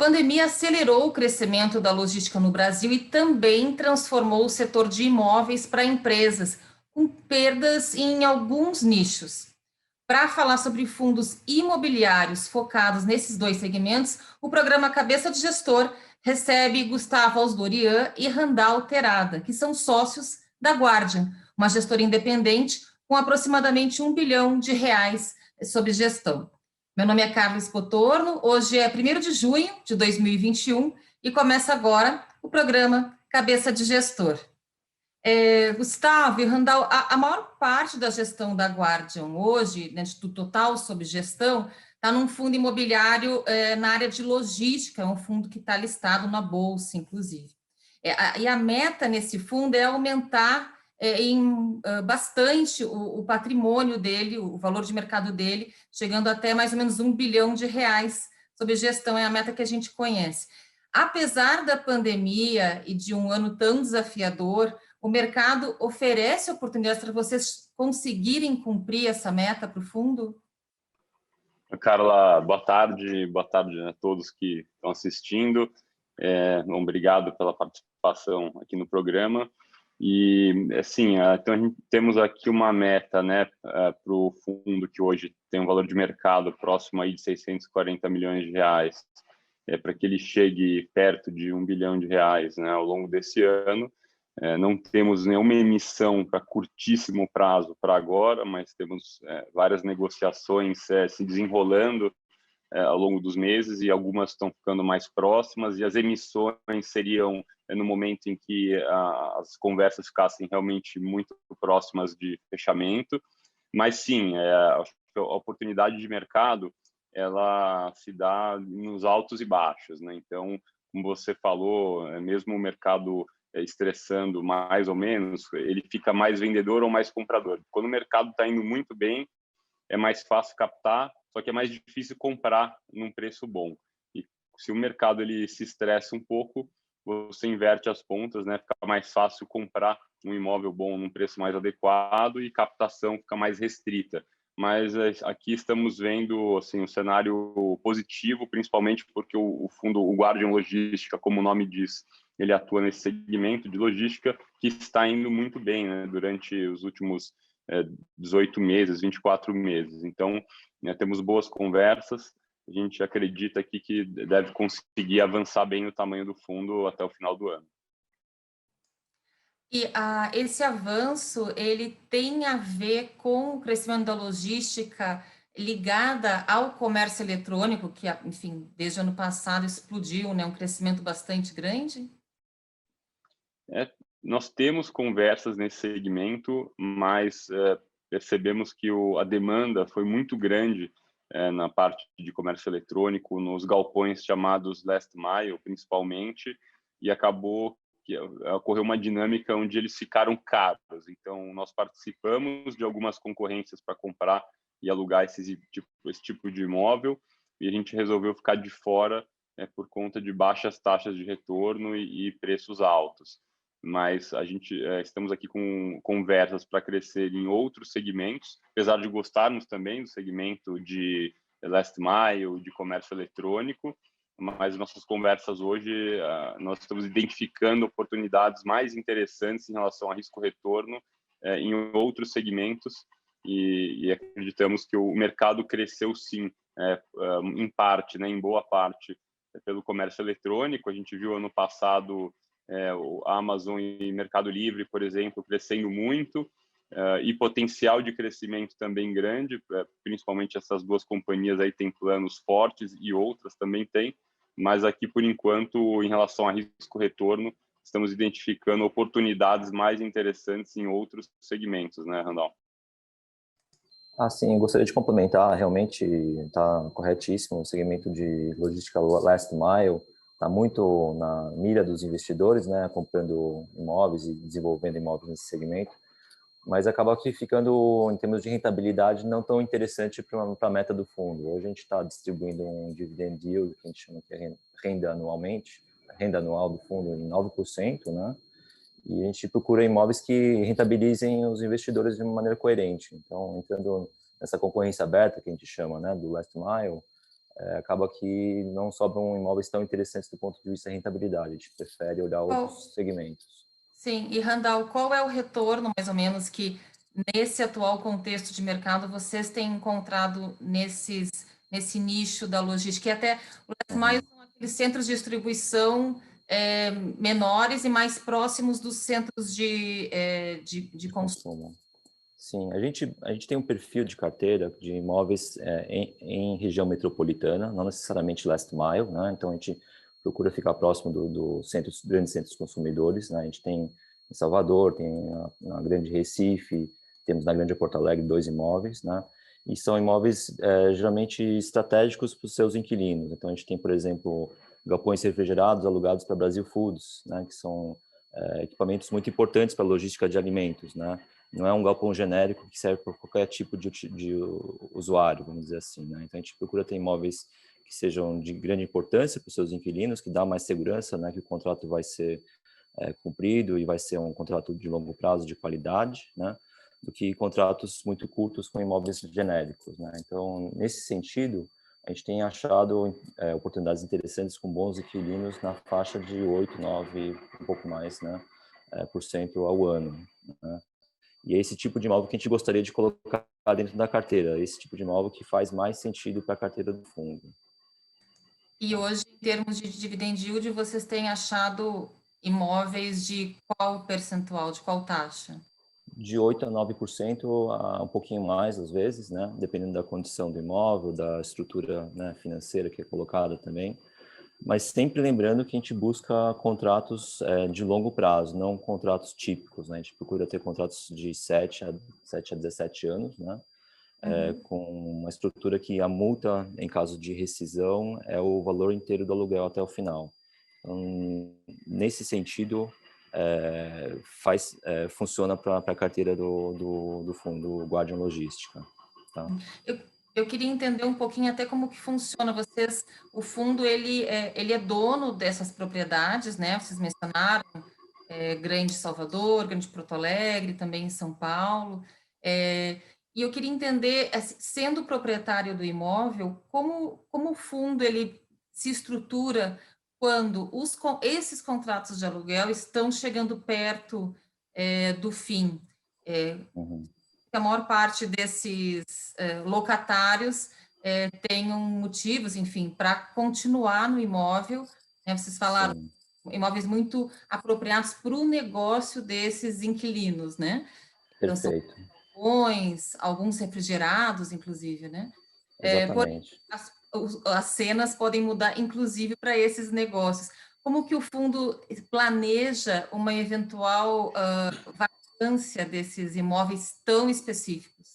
pandemia acelerou o crescimento da logística no Brasil e também transformou o setor de imóveis para empresas, com perdas em alguns nichos. Para falar sobre fundos imobiliários focados nesses dois segmentos, o programa Cabeça de Gestor recebe Gustavo Alsdorian e Randall Terada, que são sócios da Guardian, uma gestora independente com aproximadamente R$ 1 bilhão sob gestão. Meu nome é Carlos Potorno, hoje é 1º de junho de 2021 e começa agora o programa Cabeça de Gestor. Gustavo e Randall, a maior parte da gestão da Guardian hoje, né, do total sob gestão, está num fundo imobiliário na área de logística, é um fundo que está listado na Bolsa, inclusive. E a meta nesse fundo é aumentar bastante o patrimônio dele, o valor de mercado dele, chegando até mais ou menos R$ 1 bilhão sob gestão, é a meta que a gente conhece. Apesar da pandemia e de um ano tão desafiador, o mercado oferece oportunidades para vocês conseguirem cumprir essa meta para o fundo? Carla, boa tarde a todos que estão assistindo. Obrigado pela participação aqui no programa. E, assim, então temos aqui uma meta, né, para o fundo que hoje tem um valor de mercado próximo aí de 640 milhões de reais, para que ele chegue perto de R$ 1 bilhão, né, ao longo desse ano. Não temos nenhuma emissão para curtíssimo prazo para agora, mas temos várias negociações se desenrolando ao longo dos meses e algumas estão ficando mais próximas, e as emissões seriam no momento em que as conversas ficassem realmente muito próximas de fechamento. Mas sim, acho que a oportunidade de mercado ela se dá nos altos e baixos, né? Então, como você falou, mesmo o mercado estressando mais ou menos, ele fica mais vendedor ou mais comprador. Quando o mercado está indo muito bem, é mais fácil captar, só que é mais difícil comprar num preço bom. E se o mercado ele se estressa um pouco, você inverte as pontas, né? Fica mais fácil comprar um imóvel bom num preço mais adequado e captação fica mais restrita. Mas aqui estamos vendo assim um cenário positivo, principalmente porque o fundo, o Guardian Logística, como o nome diz, ele atua nesse segmento de logística que está indo muito bem, né, durante os últimos 18 meses, 24 meses. Então, né, temos boas conversas, a gente acredita aqui que deve conseguir avançar bem no tamanho do fundo até o final do ano. E esse avanço, ele tem a ver com o crescimento da logística ligada ao comércio eletrônico, que, enfim, desde o ano passado explodiu, né? Um crescimento bastante grande? Nós temos conversas nesse segmento, mas percebemos que a demanda foi muito grande na parte de comércio eletrônico, nos galpões chamados last mile, principalmente, e acabou que ocorreu uma dinâmica onde eles ficaram caros. Então, nós participamos de algumas concorrências para comprar e alugar esse tipo de imóvel, e a gente resolveu ficar de fora por conta de baixas taxas de retorno e preços altos. Mas a gente estamos aqui com conversas para crescer em outros segmentos, apesar de gostarmos também do segmento de last mile, de comércio eletrônico, mas nossas conversas hoje, nós estamos identificando oportunidades mais interessantes em relação a risco-retorno em outros segmentos e acreditamos que o mercado cresceu sim, em parte, né, em boa parte, pelo comércio eletrônico. A gente viu ano passado o Amazon e Mercado Livre, por exemplo, crescendo muito, e potencial de crescimento também grande, principalmente essas duas companhias aí têm planos fortes e outras também têm, mas aqui, por enquanto, em relação a risco-retorno, estamos identificando oportunidades mais interessantes em outros segmentos, né, Randall? Sim, gostaria de complementar, realmente está corretíssimo, o segmento de logística last mile está muito na mira dos investidores, né, comprando imóveis e desenvolvendo imóveis nesse segmento, mas acaba aqui ficando, em termos de rentabilidade, não tão interessante para a meta do fundo. Hoje a gente está distribuindo um dividend yield, que a gente chama de renda anual do fundo, em 9%, né? E a gente procura imóveis que rentabilizem os investidores de uma maneira coerente. Então, entrando nessa concorrência aberta, que a gente chama, né, do last mile, acaba que não sobram imóveis tão interessantes do ponto de vista da rentabilidade. A gente prefere olhar outros segmentos. Sim, e Randall, qual é o retorno, mais ou menos, que nesse atual contexto de mercado vocês têm encontrado nesse nicho da logística? E até os mais são aqueles centros de distribuição menores e mais próximos dos centros de consumo. Sim, a gente tem um perfil de carteira de imóveis em região metropolitana, não necessariamente last mile, né? Então a gente procura ficar próximo dos grandes centros consumidores, né? A gente tem em Salvador, tem na Grande Recife, temos na Grande Porto Alegre 2 imóveis, né? E são imóveis geralmente estratégicos para os seus inquilinos. Então a gente tem, por exemplo, galpões refrigerados alugados para Brasil Foods, né? Que são equipamentos muito importantes para a logística de alimentos, né? Não é um galpão genérico que serve para qualquer tipo de usuário, vamos dizer assim, né? Então a gente procura ter imóveis que sejam de grande importância para os seus inquilinos, que dá mais segurança, né? Que o contrato vai ser cumprido e vai ser um contrato de longo prazo de qualidade, né? Do que contratos muito curtos com imóveis genéricos, né? Então nesse sentido a gente tem achado oportunidades interessantes com bons inquilinos na faixa de 8, 9, um pouco mais, né? Por cento ao ano, né? E é esse tipo de imóvel que a gente gostaria de colocar dentro da carteira, esse tipo de imóvel que faz mais sentido para a carteira do fundo. E hoje, em termos de dividend yield, vocês têm achado imóveis de qual percentual, de qual taxa? De 8 a 9%, a um pouquinho mais às vezes, né? Dependendo da condição do imóvel, da estrutura, né, financeira que é colocada também. Mas sempre lembrando que a gente busca contratos de longo prazo, não contratos típicos, né? A gente procura ter contratos de 7 a 17 anos, né? Com uma estrutura que a multa, em caso de rescisão, é o valor inteiro do aluguel até o final. Então, nesse sentido, funciona para a carteira do fundo Guardian Logística. Tá? Eu queria entender um pouquinho até como que funciona. Vocês, o fundo, ele é dono dessas propriedades, né? Vocês mencionaram Grande Salvador, Grande Porto Alegre, também em São Paulo. E eu queria entender, assim, sendo proprietário do imóvel, como o fundo ele se estrutura quando esses contratos de aluguel estão chegando perto do fim. A maior parte desses locatários tenham motivos, enfim, para continuar no imóvel, né? Vocês falaram Sim. Imóveis muito apropriados para o negócio desses inquilinos, né? Então, são Perfeito. galpões, alguns refrigerados, inclusive, né? Porém, Exatamente. as cenas podem mudar, inclusive, para esses negócios. Como que o fundo planeja uma eventual vacância desses imóveis tão específicos?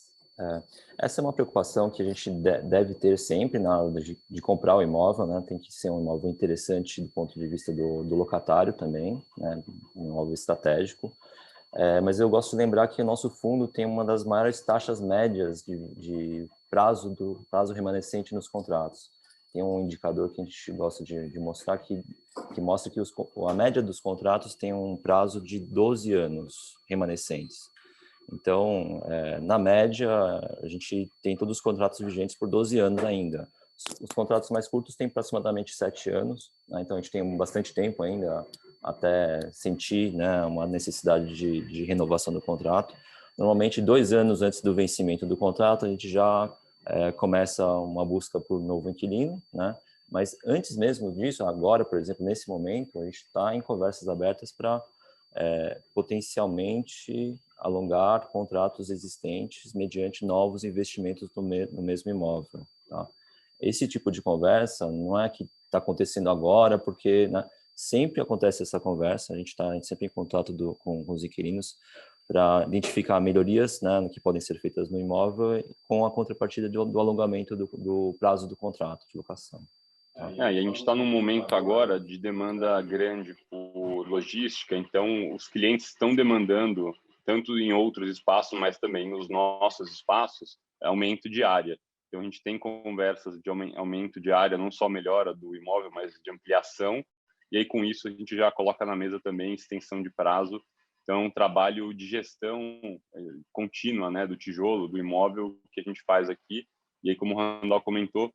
Essa é uma preocupação que a gente deve ter sempre na hora de comprar o imóvel, né? Tem que ser um imóvel interessante do ponto de vista do locatário também, né? Um imóvel estratégico. Mas eu gosto de lembrar que o nosso fundo tem uma das maiores taxas médias de prazo remanescente nos contratos. Tem um indicador que a gente gosta de mostrar que mostra que a média dos contratos tem um prazo de 12 anos remanescentes. Então, na média, a gente tem todos os contratos vigentes por 12 anos ainda. Os contratos mais curtos têm aproximadamente 7 anos, né? Então a gente tem bastante tempo ainda até sentir, né, uma necessidade de renovação do contrato. Normalmente, 2 anos antes do vencimento do contrato, a gente já começa uma busca por novo inquilino, né? Mas antes mesmo disso, agora, por exemplo, nesse momento, a gente está em conversas abertas para potencialmente alongar contratos existentes mediante novos investimentos no mesmo imóvel. Tá? Esse tipo de conversa não é que está acontecendo agora, porque, né, sempre acontece essa conversa, a gente está sempre em contato com os inquilinos para identificar melhorias, né, que podem ser feitas no imóvel com a contrapartida do alongamento do prazo do contrato de locação. E a gente está num momento agora de demanda grande por logística, então os clientes estão demandando, tanto em outros espaços, mas também nos nossos espaços, aumento de área. Então a gente tem conversas de aumento de área, não só melhora do imóvel, mas de ampliação, e aí com isso a gente já coloca na mesa também extensão de prazo. Então, um trabalho de gestão contínua, né, do tijolo, do imóvel que a gente faz aqui. E aí, como o Randall comentou,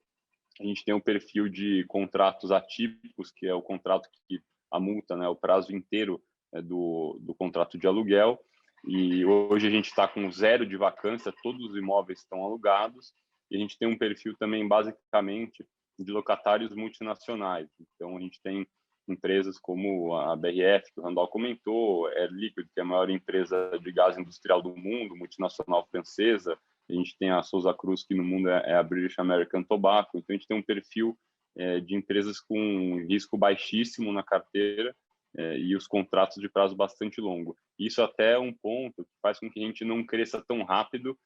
A gente tem o perfil de contratos atípicos, que é o contrato que a multa, né, o prazo inteiro do contrato de aluguel. E hoje a gente está com 0 de vacância, todos os imóveis estão alugados. E a gente tem um perfil também, basicamente, de locatários multinacionais. Então, a gente tem empresas como a BRF, que o Randall comentou, Air Liquide, que é a maior empresa de gás industrial do mundo, multinacional francesa. A gente tem a Souza Cruz, que no mundo é a British American Tobacco. Então, a gente tem um perfil de empresas com risco baixíssimo na carteira e os contratos de prazo bastante longo. Isso até é um ponto que faz com que a gente não cresça tão rápido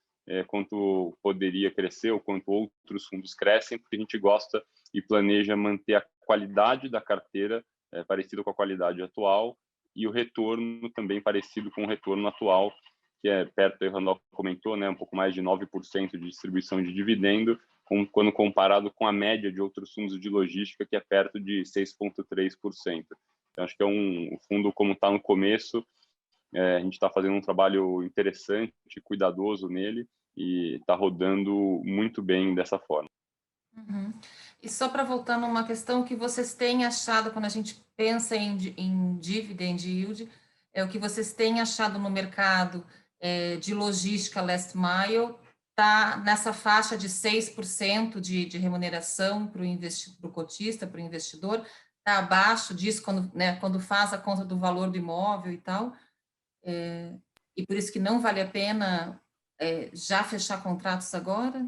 quanto poderia crescer ou quanto outros fundos crescem, porque a gente gosta e planeja manter a qualidade da carteira parecida com a qualidade atual e o retorno também parecido com o retorno atual, que é perto, o Randall comentou, né, um pouco mais de 9% de distribuição de dividendo, quando comparado com a média de outros fundos de logística, que é perto de 6,3%. Então, acho que é um fundo, como está no começo, a gente está fazendo um trabalho interessante, cuidadoso nele, e está rodando muito bem dessa forma. Uhum. E só para voltar numa questão que vocês têm achado, quando a gente pensa em dividend yield, é o que vocês têm achado no mercado de logística last mile, está nessa faixa de 6% de remuneração para o cotista, para o investidor, está abaixo disso quando faz a conta do valor do imóvel e tal, e por isso que não vale a pena já fechar contratos agora?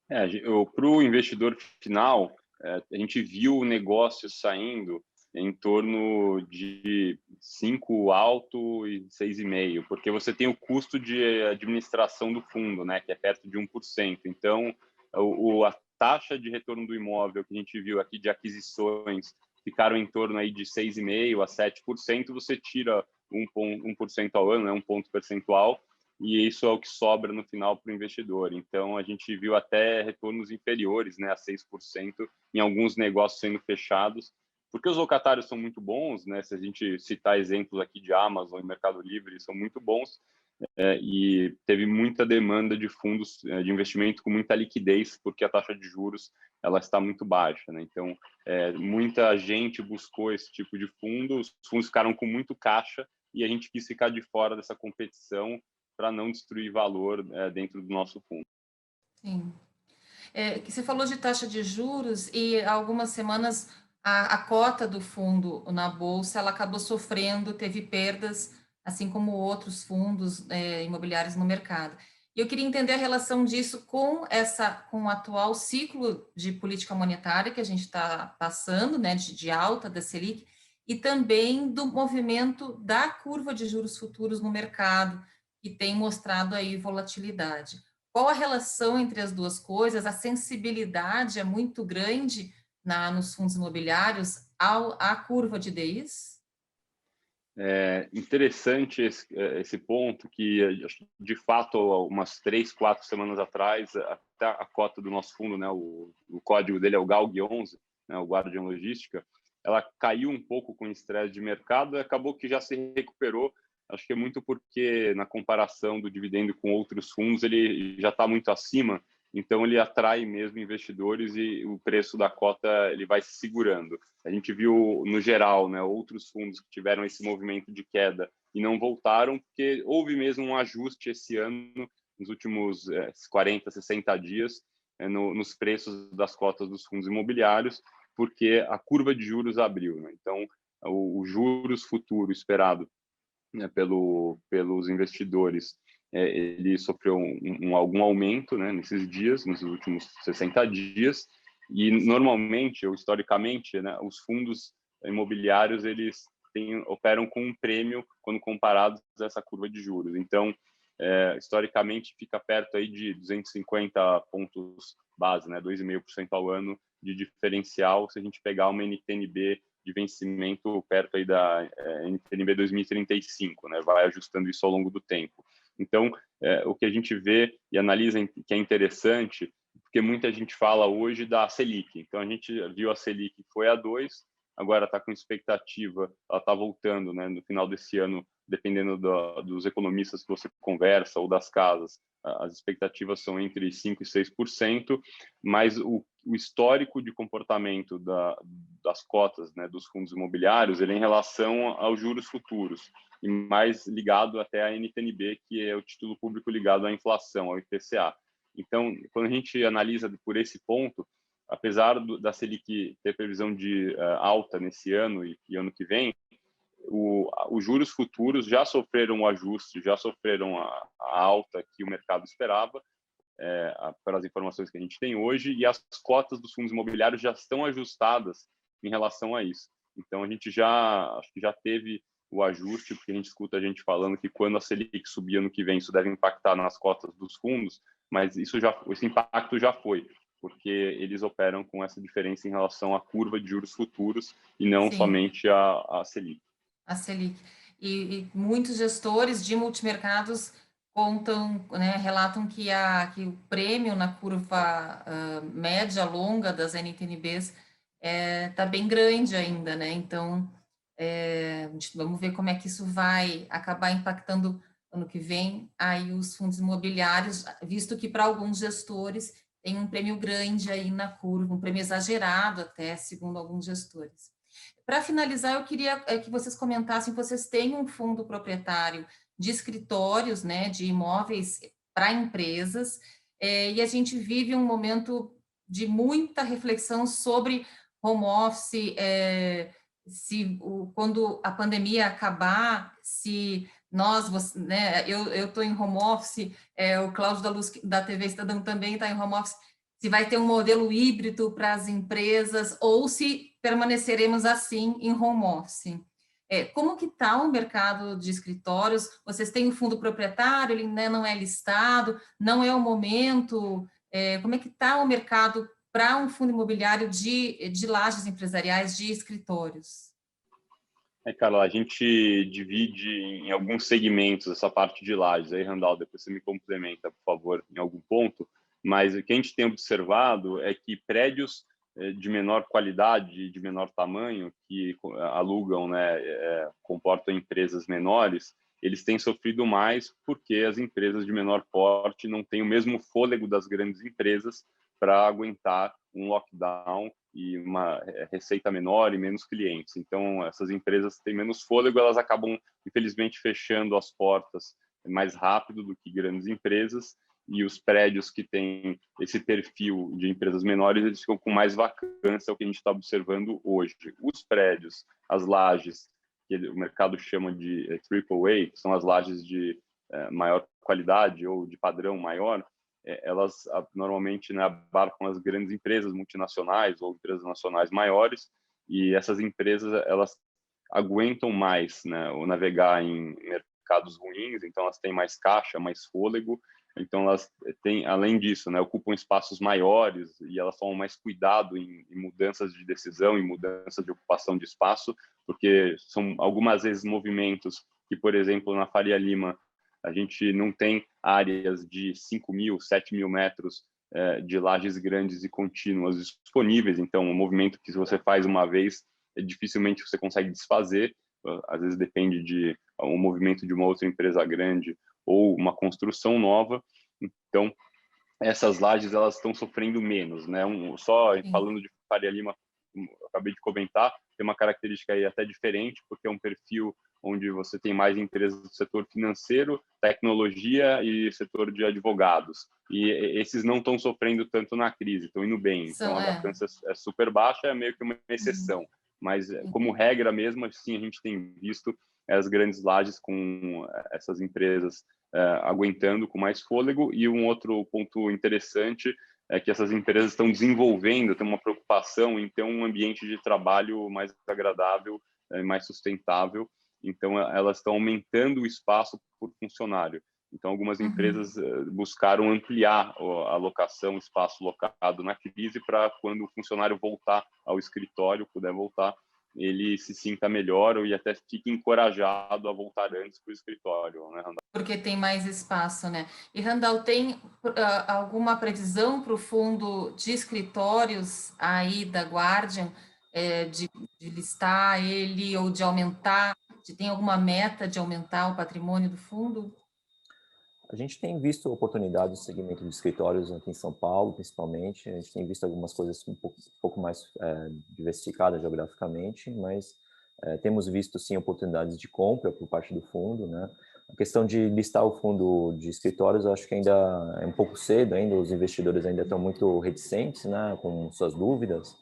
Para o investidor final, a gente viu o negócio saindo em torno de 5 alto e 6,5, porque você tem o custo de administração do fundo, né, que é perto de 1%. Então, a taxa de retorno do imóvel que a gente viu aqui de aquisições ficaram em torno aí de 6,5% a 7%, você tira 1% ao ano, né, um ponto percentual, e isso é o que sobra no final para o investidor. Então, a gente viu até retornos inferiores, né, a 6%, em alguns negócios sendo fechados, porque os locatários são muito bons, né, se a gente citar exemplos aqui de Amazon e Mercado Livre, são muito bons, e teve muita demanda de fundos de investimento com muita liquidez, porque a taxa de juros ela está muito baixa, né? Então, muita gente buscou esse tipo de fundo, os fundos ficaram com muito caixa, e a gente quis ficar de fora dessa competição para não destruir valor dentro do nosso fundo. Sim. Você falou de taxa de juros e há algumas semanas a cota do fundo na bolsa ela acabou sofrendo, teve perdas, assim como outros fundos imobiliários no mercado. E eu queria entender a relação disso com o atual ciclo de política monetária que a gente está passando, né, de alta da Selic, e também do movimento da curva de juros futuros no mercado, que tem mostrado aí volatilidade. Qual a relação entre as duas coisas? A sensibilidade é muito grande nos fundos imobiliários à curva de DIs? É interessante esse ponto que, de fato, umas 3, 4 semanas atrás, até a cota do nosso fundo, né, o código dele é o GALG11, né, o Guardian Logística, ela caiu um pouco com o estresse de mercado e acabou que já se recuperou. Acho que é muito porque, na comparação do dividendo com outros fundos, ele já está muito acima, então ele atrai mesmo investidores e o preço da cota ele vai se segurando. A gente viu, no geral, né, outros fundos que tiveram esse movimento de queda e não voltaram, porque houve mesmo um ajuste esse ano, nos últimos 40, 60 dias, nos preços das cotas dos fundos imobiliários, porque a curva de juros abriu, né? Então, o juros futuro esperado, né, pelos investidores, ele sofreu algum aumento, né, nesses dias, nesses últimos 60 dias, e normalmente, ou historicamente, né, os fundos imobiliários eles operam com um prêmio quando comparados a essa curva de juros. Então, historicamente, fica perto aí de 250 pontos base, né, 2,5% ao ano de diferencial, se a gente pegar uma NTNB de vencimento perto aí da NTNB 2035, né? Vai ajustando isso ao longo do tempo. Então, o que a gente vê e analisa que é interessante, porque muita gente fala hoje da Selic. Então, a gente viu a Selic foi a 2, agora está com expectativa, ela está voltando, né, no final desse ano, dependendo dos economistas que você conversa ou das casas, as expectativas são entre 5% e 6%, mas o o histórico de comportamento das cotas, né, dos fundos imobiliários, ele é em relação aos juros futuros, e mais ligado até à NTN-B, que é o título público ligado à inflação, ao IPCA. Então, quando a gente analisa por esse ponto, apesar da Selic ter previsão de alta nesse ano e ano que vem, os juros futuros já sofreram o ajuste, já sofreram a alta que o mercado esperava, pelas informações que a gente tem hoje, e as cotas dos fundos imobiliários já estão ajustadas em relação a isso. Então, a gente acho que já teve o ajuste, porque a gente escuta a gente falando que quando a Selic subir ano que vem, isso deve impactar nas cotas dos fundos, mas esse impacto já foi, porque eles operam com essa diferença em relação à curva de juros futuros e não somente a Selic. A Selic. E muitos gestores de multimercados contam, né, relatam que o prêmio na curva média, longa das NTN-Bs está bem grande ainda, né? Então, vamos ver como é que isso vai acabar impactando ano que vem aí os fundos imobiliários, visto que para alguns gestores tem um prêmio grande aí na curva, um prêmio exagerado até, segundo alguns gestores. Para finalizar, eu queria que vocês comentassem, vocês têm um fundo proprietário de escritórios, né, de imóveis para empresas, e a gente vive um momento de muita reflexão sobre home office, quando a pandemia acabar, se nós, né, eu estou em home office, o Cláudio da Luz da TV Estadão também está em home office, se vai ter um modelo híbrido para as empresas ou se permaneceremos assim em home office. Como que está o mercado de escritórios? Vocês têm um fundo proprietário, ele ainda não é listado, não é o momento. Como é que está o mercado para um fundo imobiliário de lajes empresariais, de escritórios? Carla, a gente divide em alguns segmentos essa parte de lajes. Aí, Randall, depois você me complementa, por favor, em algum ponto. Mas o que a gente tem observado é que prédios de menor qualidade, de menor tamanho, que alugam, né, comportam empresas menores, eles têm sofrido mais porque as empresas de menor porte não têm o mesmo fôlego das grandes empresas para aguentar um lockdown e uma receita menor e menos clientes. Então, essas empresas têm menos fôlego, elas acabam, infelizmente, fechando as portas mais rápido do que grandes empresas, e os prédios que têm esse perfil de empresas menores, eles ficam com mais vacância, é o que a gente está observando hoje. Os prédios, as lajes, que o mercado chama de AAA, que são as lajes de maior qualidade ou de padrão maior, elas normalmente, né, abarcam as grandes empresas multinacionais ou empresas nacionais maiores, e essas empresas elas aguentam mais, né, o navegar em mercados ruins, então elas têm mais caixa, mais fôlego, então elas têm, além disso, né, ocupam espaços maiores e elas tomam mais cuidado em mudanças de decisão, em mudanças de ocupação de espaço, porque são algumas vezes movimentos que, por exemplo, na Faria Lima, a gente não tem áreas de 5.000, 7.000 metros de lajes grandes e contínuas disponíveis. Então, o movimento que você faz uma vez, dificilmente você consegue desfazer. Às vezes depende de um movimento de uma outra empresa grande ou uma construção nova. Então, essas lajes elas estão sofrendo menos, né? Só falando de Faria Lima, eu acabei de comentar, tem uma característica aí até diferente, porque é um perfil onde você tem mais empresas do setor financeiro, tecnologia e setor de advogados. E esses não estão sofrendo tanto na crise, estão indo bem. Então, a vacância é super baixa, é meio que uma exceção. Mas, como regra mesmo, sim, a gente tem visto as grandes lajes com essas empresas aguentando com mais fôlego. E um outro ponto interessante é que essas empresas estão desenvolvendo, tem uma preocupação em ter um ambiente de trabalho mais agradável, mais sustentável. Então, elas estão aumentando o espaço por funcionário. Então, algumas empresas buscaram ampliar a alocação, o espaço locado na crise, para quando o funcionário voltar ao escritório, puder voltar, ele se sinta melhor e até fique encorajado a voltar antes para o escritório, né, Randall? Porque tem mais espaço, né? E, Randall, tem alguma previsão para o fundo de escritórios aí da Guardian, de listar ele ou de aumentar? Tem alguma meta de aumentar o patrimônio do fundo? A gente tem visto oportunidades no segmento de escritórios aqui em São Paulo, principalmente. A gente tem visto algumas coisas um pouco mais diversificadas geograficamente, mas temos visto, sim, oportunidades de compra por parte do fundo, né? A questão de listar o fundo de escritórios, eu acho que ainda é um pouco cedo, ainda os investidores ainda estão muito reticentes, né, com suas dúvidas,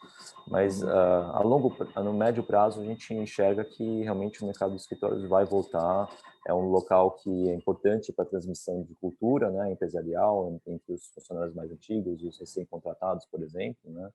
mas no médio prazo a gente enxerga que realmente o mercado de escritórios vai voltar. É um local que é importante para a transmissão de cultura, né, empresarial, entre os funcionários mais antigos e os recém-contratados, por exemplo, né,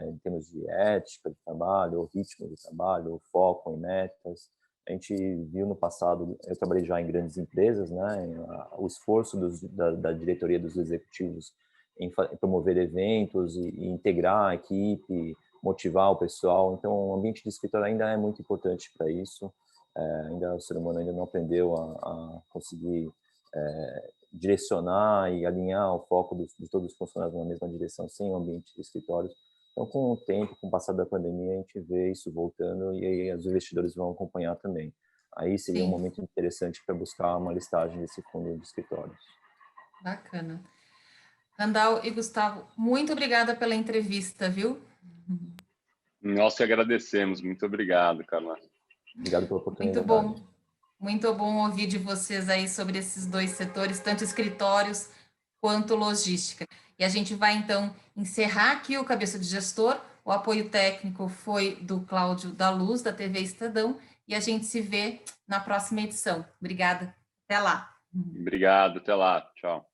em termos de ética de trabalho, ritmo de trabalho, foco em metas. A gente viu no passado, eu trabalhei já em grandes empresas, né, o esforço da diretoria dos executivos em promover eventos e integrar a equipe, motivar o pessoal. Então, o ambiente de escritório ainda é muito importante para isso. Ainda o ser humano ainda não aprendeu a conseguir direcionar e alinhar o foco de todos os funcionários na mesma direção, sem o ambiente de escritórios. Então, com o tempo, com o passar da pandemia, a gente vê isso voltando e aí os investidores vão acompanhar também. Aí seria um Sim. momento interessante para buscar uma listagem desse fundo de escritórios. Bacana. Randall e Gustavo, muito obrigada pela entrevista, viu? Nós que agradecemos. Muito obrigado, Carla. Obrigado pela oportunidade. Muito bom ouvir de vocês aí sobre esses dois setores, tanto escritórios quanto logística. E a gente vai, então, encerrar aqui o Cabeça de Gestor. O apoio técnico foi do Cláudio da Luz, da TV Estadão, e a gente se vê na próxima edição. Obrigada. Até lá. Obrigado. Até lá. Tchau.